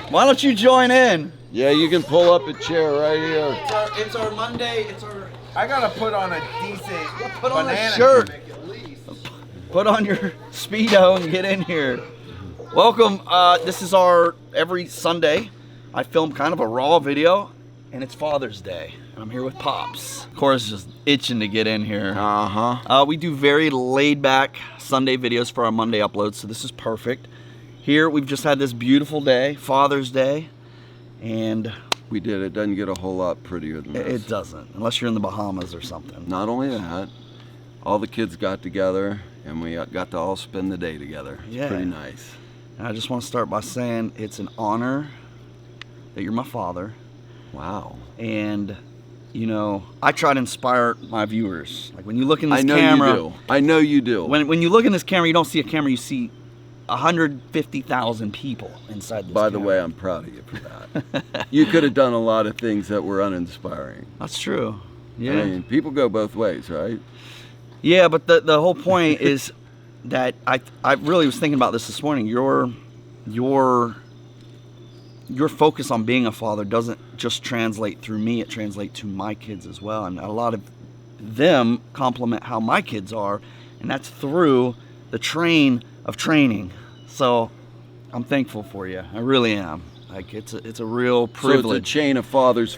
Why don't you join in? Yeah, you can pull up a chair right here. It's our Monday. I gotta put on a decent Put on a banana shirt. hammock at least. Put on your Speedo and get in here. Welcome. This is our every Sunday. I film kind of a raw video, and it's Father's Day. And I'm here with Pops. Of course, just itching to get in here. We do very laid back Sunday videos for our Monday uploads, so this is perfect. Here, we've just had this beautiful day, Father's Day, and We did. It doesn't get a whole lot prettier than this. it doesn't, unless you're in the Bahamas or something. Not only that, all the kids got together and we got to all spend the day together. It's Yeah. pretty nice. And I just want to start by saying it's an honor that you're my father. Wow. And, you know, I try to inspire my viewers. Like when you look in this I know camera. you do. I know you do. When you look in this camera, you don't see a camera, you see 150,000 people inside this By the camera. way, I'm proud of you for that. You could have done a lot of things that were uninspiring. That's true. Yeah. I mean, people go both ways, right? Yeah, but the whole point is that I really was thinking about this morning. Your focus on being a father doesn't just translate through me, it translates to my kids as well. And a lot of them complement how my kids are, and that's through the train of training. So I'm thankful for you. I really am. Like it's a real privilege. So it's a chain of fathers.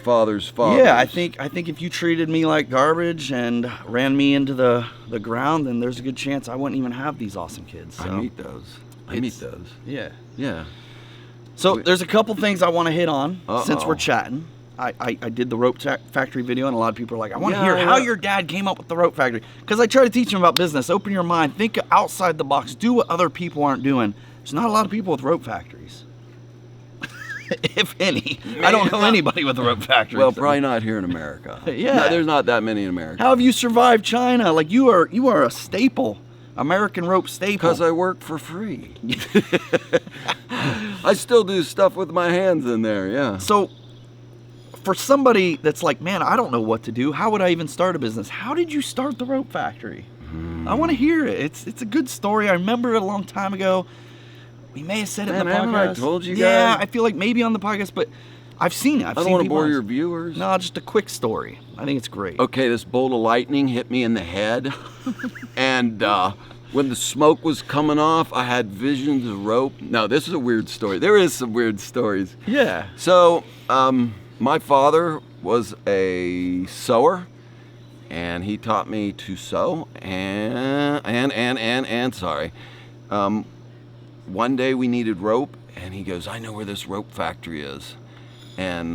Yeah, I think if you treated me like garbage and ran me into the ground, then there's a good chance I wouldn't even have these awesome kids. So. I meet those. Yeah. Yeah. So there's a couple things I want to hit on since we're chatting. I did the rope factory video, and a lot of people are like, I want to hear how your dad came up with the rope factory. Because I try to teach them about business. Open your mind. Think outside the box. Do what other people aren't doing. There's not a lot of people with rope factories. If any. I don't know anybody with a rope factory. Well, probably not here in America. Yeah. No, there's not that many in America. How have you survived China? Like you are a staple. American rope staple. Because I work for free. I still do stuff with my hands in there, yeah. So, for somebody that's like, man, I don't know what to do. How would I even start a business? How did you start the rope factory? I want to hear it. It's a good story. I remember it a long time ago. We may have said it in the podcast. Haven't I told you guys? Yeah, I feel like maybe on the podcast, but I've seen it. I don't want to bore your viewers. No, just a quick story. I think it's great. Okay, this bolt of lightning hit me in the head. And when the smoke was coming off, I had visions of rope. No, this is a weird story. There is some weird stories. Yeah. So, my father was a sewer, and he taught me to sew. And sorry. One day we needed rope, and he goes, I know where this rope factory is, and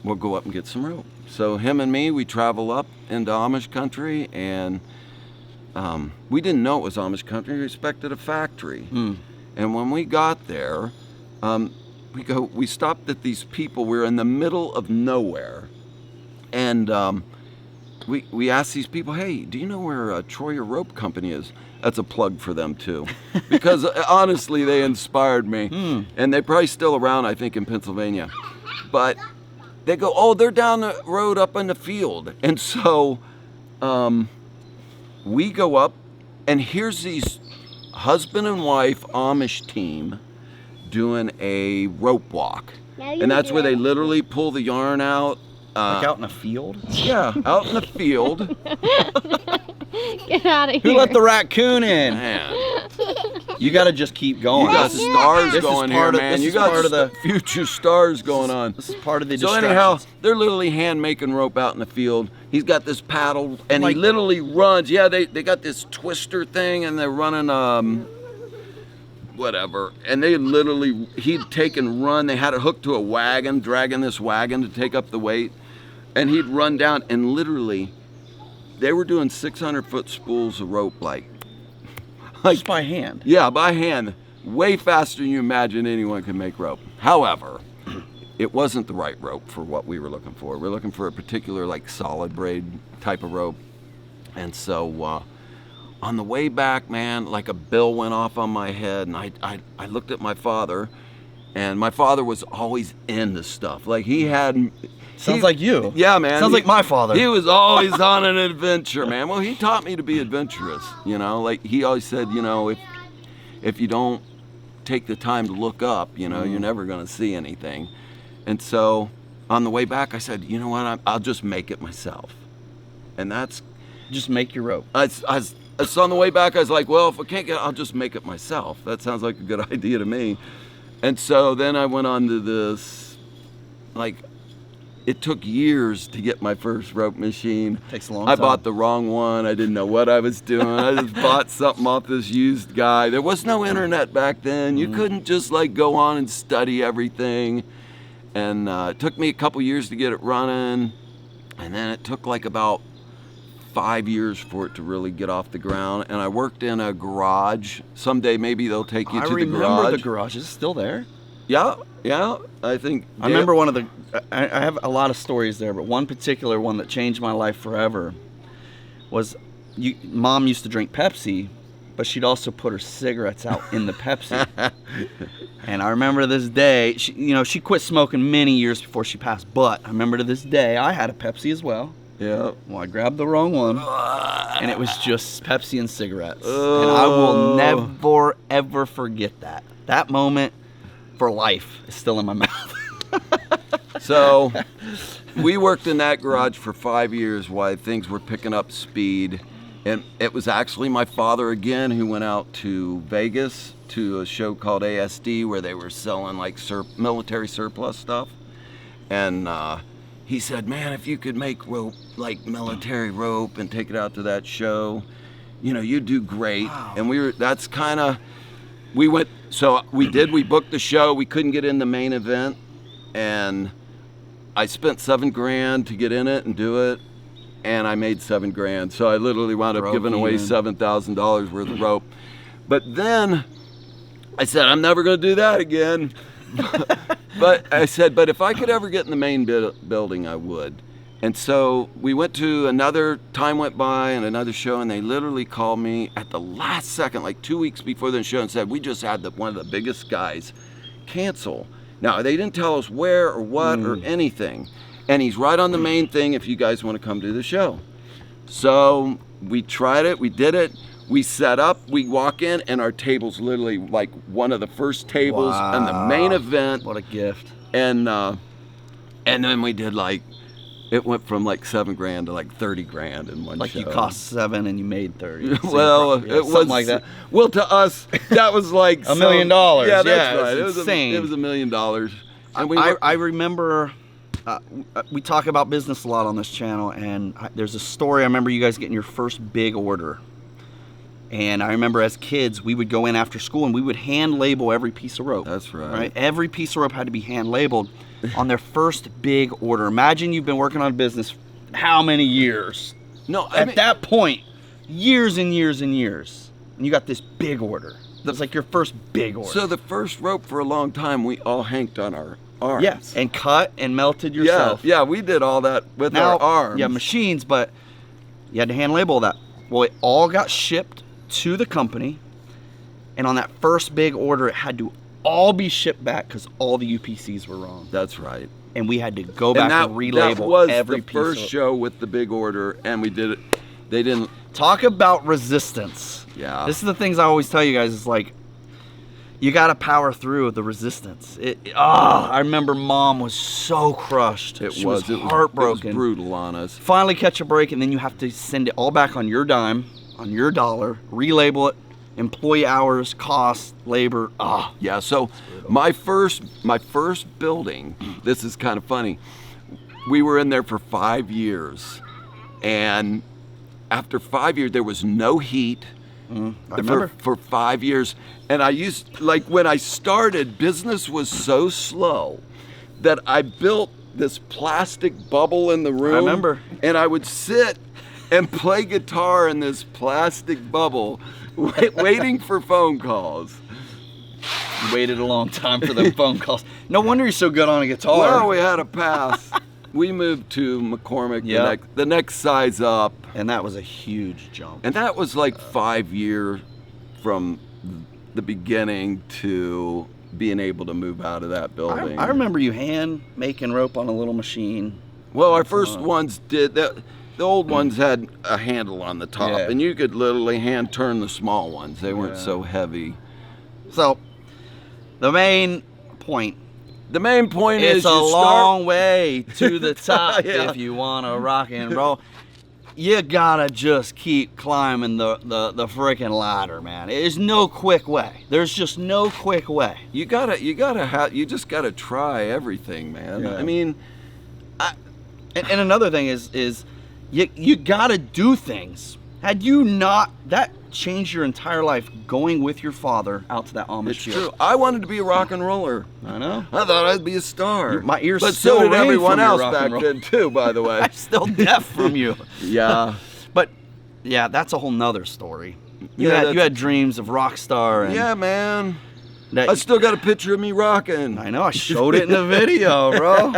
we'll go up and get some rope. So him and me, we travel up into Amish country, and we didn't know it was Amish country. We expected a factory. And when we got there, we stopped at these people. We were in the middle of nowhere, and we asked these people, hey, do you know where Troyer Rope Company is? That's a plug for them too, because honestly, they inspired me, and they're probably still around, I think, in Pennsylvania. But they go, oh, they're down the road up in the field, and so we go up, and here's these husband and wife Amish team doing a rope walk, and that's where they literally pull the yarn out. Like out in a field? Yeah, out in the field. Get out of here. Who let the raccoon in? Man. You got to just keep going. You got stars This is going part here, of- man. this You is got part of the- future stars going on. This is part of the So distractions. anyhow, they're literally hand making rope out in the field. He's got this paddle, and Like- he literally runs. Yeah, they got this twister thing, and they're running whatever. And they literally, he'd take and run. They had it hooked to a wagon, dragging this wagon to take up the weight. And he'd run down, and literally, they were doing 600-foot spools of rope, like Just by hand. yeah, by hand, way faster than you imagine anyone can make rope. However, it wasn't the right rope for what we were looking for. We're looking for a particular, like, solid braid type of rope. And so on the way back, man, like a bell went off on my head, and I looked at my father, and my father was always into stuff. Like, he had... Sounds like you. Yeah, man. Sounds like my father. He was always on an adventure, man. Well, he taught me to be adventurous, you know? Like, he always said, you know, if you don't take the time to look up. You know, you're never going to see anything. And so on the way back, I said, you know what, I'll just make it myself. And that's... Just make your rope. So on the way back, I was like, well, if I can't get it, I'll just make it myself. That sounds like a good idea to me. And so then I went on to this, like, it took years to get my first rope machine. Takes a long I time. bought the wrong one. I didn't know what I was doing. I just bought something off this used guy. There was no internet back then. You couldn't just like go on and study everything. And it took me a couple years to get it running. And then it took like about 5 years for it to really get off the ground. And I worked in a garage. Someday maybe they'll take you to the garage. I remember the garage. Is it still there? Yeah, I think. I remember one of the, I have a lot of stories there, but one particular one that changed my life forever was, Mom used to drink Pepsi, but she'd also put her cigarettes out in the Pepsi. And I remember this day, she quit smoking many years before she passed, but I remember to this day, I had a Pepsi as well. Yeah. Well, I grabbed the wrong one, and it was just Pepsi and cigarettes. And I will never, ever forget that. That moment for life is still in my mouth. So we worked in that garage for 5 years while things were picking up speed. And it was actually my father again who went out to Vegas to a show called ASD where they were selling like military surplus stuff. And he said, man, if you could make rope, like military rope, and take it out to that show, you'd do great. Wow. And we booked the show. We couldn't get in the main event. And I spent $7,000 to get in it and do it. And I made $7,000. So I literally wound up giving away $7,000 worth of rope. But then I said, I'm never going to do that again. But I said, but if I could ever get in the main building, I would. And so we went to time went by and another show, and they literally called me at the last second, like 2 weeks before the show, and said, we just had one of the biggest guys cancel. Now, they didn't tell us where or what or anything. And he's right on the main thing if you guys want to come to the show. So we tried it, we did it. We set up, we walk in, and our table's literally like one of the first tables on the main event. What a gift. And then we did it went from like $7,000 to like $30,000 in one show. Like you cost 7 and you made 30. Well, it was something like that. Well, to us, that was like $1 million. Yeah, that's right. It was insane. It was $1 million. And I remember, we talk about business a lot on this channel, and there's a story. I remember you guys getting your first big order. And I remember as kids, we would go in after school and we would hand label every piece of rope. That's right. Every piece of rope had to be hand labeled on their first big order. Imagine you've been working on a business how many years? No, At that point, years and years and years. And you got this big order. That's like your first big order. So the first rope for a long time, we all hanked on our arms. Yeah, and cut and melted yourself. Yeah, we did all that with our arms. Yeah, machines, but you had to hand label that. Well, it all got shipped to the company, and on that first big order, it had to all be shipped back because all the UPCs were wrong. That's right. And we had to go back and relabel that was every the piece first of show with the big order, and we did it. They didn't talk about resistance. Yeah. This is the things I always tell you guys. Is like, you got to power through the resistance. I remember Mom was so crushed. She was heartbroken. It was brutal on us. Finally catch a break, and then you have to send it all back on your dime, on your dollar, relabel it, employee hours, cost, labor. Yeah, so my first building, this is kind of funny. We were in there for 5 years, and after 5 years there was no heat. I remember. For 5 years. And I used, when I started, business was so slow that I built this plastic bubble in the room. I remember. And I would sit and play guitar in this plastic bubble, waiting for phone calls. You waited a long time for the phone calls. No wonder you're so good on a guitar. Well, we had a pass. We moved to McCormick, the next size up. And that was a huge jump. And that was like 5 years from the beginning to being able to move out of that building. I remember you hand making rope on a little machine. Well, our first ones did that. The old ones had a handle on the top, and you could literally hand turn the small ones. They weren't so heavy. So, the main point. The main point is It's a long way to the top Yeah. if you want to rock and roll. You gotta just keep climbing the freaking ladder, man. There's no quick way. There's just no quick way. You just gotta try everything, man. Yeah. I mean, And another thing is you gotta do things. Had you not, that changed your entire life going with your father out to that Amish it's field. true. I wanted to be a rock and roller. I know. I thought I'd be a star. My ears but still so did ring everyone from your else rock back and roll. then too, by the way. I'm still deaf from you. Yeah. But yeah, that's a whole nother story. Yeah, You had dreams of rock star and Yeah, man. that, I still got a picture of me rocking. I know, I showed it in the video, bro.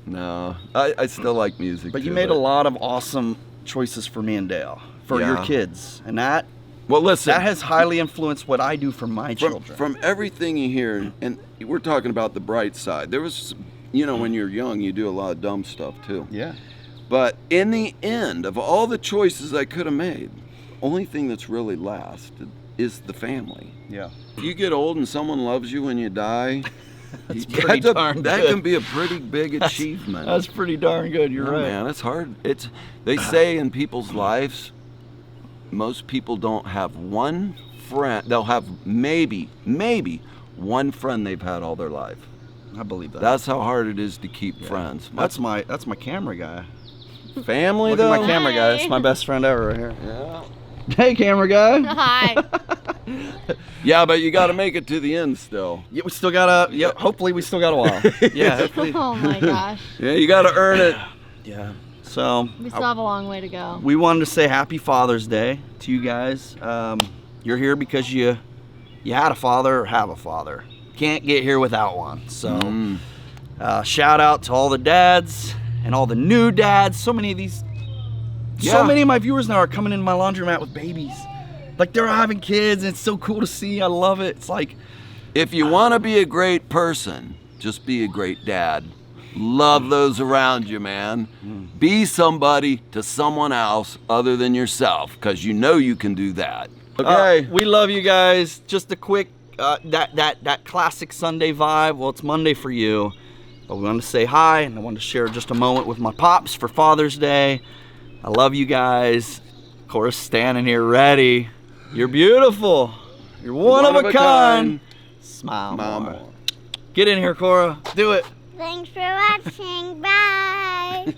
No, I still like music. But you too, made a lot of awesome choices for me and Dale, for your Yeah. kids. And that Well, listen. has highly influenced what I do for my children. From everything you hear, and we're talking about the bright side. There was, when you're young, you do a lot of dumb stuff too. Yeah. But in the end, of all the choices I could have made, only thing that's really lasted is the family. Yeah. If you get old and someone loves you when you die, That's pretty darn that good. can be a pretty big achievement. That's pretty darn good. You're Yeah, right. man, it's hard. They say in people's lives, most people don't have one friend. They'll have maybe one friend they've had all their life. I believe that. That's how hard it is to keep friends. That's my camera guy. Family Look though. at my camera guy. Hi. That's my best friend ever right here. Yeah. Hey, camera guy. Hi. Yeah, but you got to make it to the end still. Yeah, we still got yeah. Hopefully, we still got a while. Yeah. Hopefully. Oh my gosh. Yeah, you got to earn it. Yeah. So We still have a long way to go. we wanted to say Happy Father's Day to you guys. You're here because you had a father or have a father. Can't get here without one. So shout out to all the dads and all the new dads. So many of these. Yeah. So many of my viewers now are coming in my laundromat with babies. Like they're having kids, and it's so cool to see. I love it. It's like, If you want to be a great person, just be a great dad. Love those around you, man. Be somebody to someone else other than yourself, because you know you can do that. Okay. we love you guys. Just a quick, that classic Sunday vibe. Well, it's Monday for you, but we wanted to say hi, and I wanted to share just a moment with my pops for Father's Day. I love you guys. Cora's standing here ready. You're beautiful. You're one of a kind. Smile Smile more. more. Get in here, Cora. Do it. Thanks for watching. Bye.